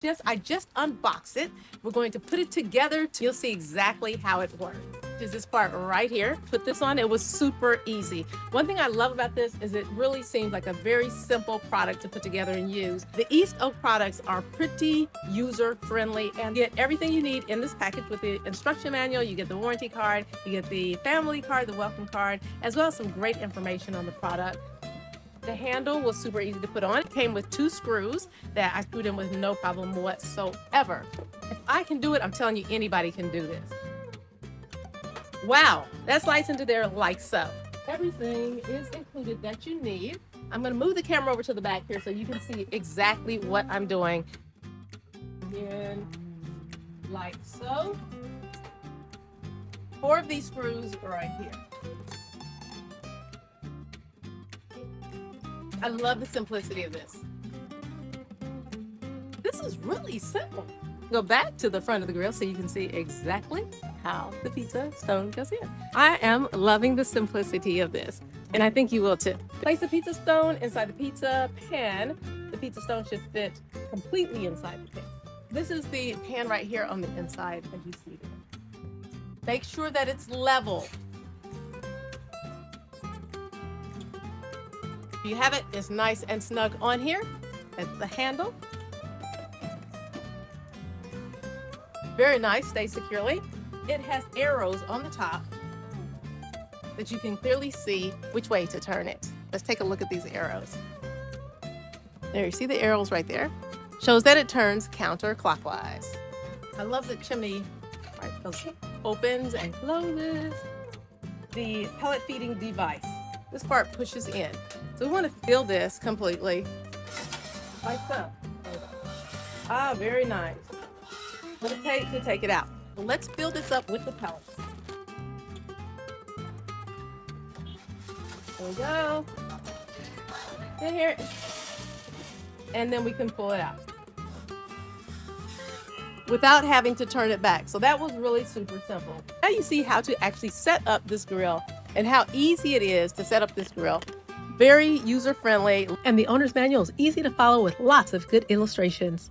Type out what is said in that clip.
I just unboxed it. We're going to put it together. You'll see exactly how it works. Is this part right here. Put this on. It was super easy. One thing I love about this is it really seems like a very simple product to put together and use. The East Oak products are pretty user friendly and get everything you need in this package with the instruction manual. You get the warranty card, you get the family card, the welcome card, as well as some great information on the product. The handle was super easy to put on. It came with 2 screws that I screwed in with no problem whatsoever. If I can do it, I'm telling you, anybody can do this. Wow, that slides into there like so. Everything is included that you need. I'm gonna move the camera over to the back here so you can see exactly what I'm doing. Again, like so. 4 of these screws right here. I love the simplicity of this. This is really simple. Go back to the front of the grill so you can see exactly how the pizza stone goes in. I am loving the simplicity of this, and I think you will too. Place the pizza stone inside the pizza pan. The pizza stone should fit completely inside the pan. This is the pan right here on the inside, as you see there. Make sure that it's level. You have it, it's nice and snug on here. That's the handle. Very nice, stays securely. It has arrows on the top that you can clearly see which way to turn it. Let's take a look at these arrows. There, you see the arrows right there. Shows that it turns counterclockwise. I love the chimney, right, those opens and closes. The pellet feeding device. This part pushes in. So we want to fill this completely, like so. Ah, very nice. What it takes to take it out. So let's fill this up with the pellets. There we go. In here. And then we can pull it out without having to turn it back. So that was really super simple. Now you see how to actually set up this grill and how easy it is to set up this grill. Very user-friendly, and the owner's manual is easy to follow with lots of good illustrations.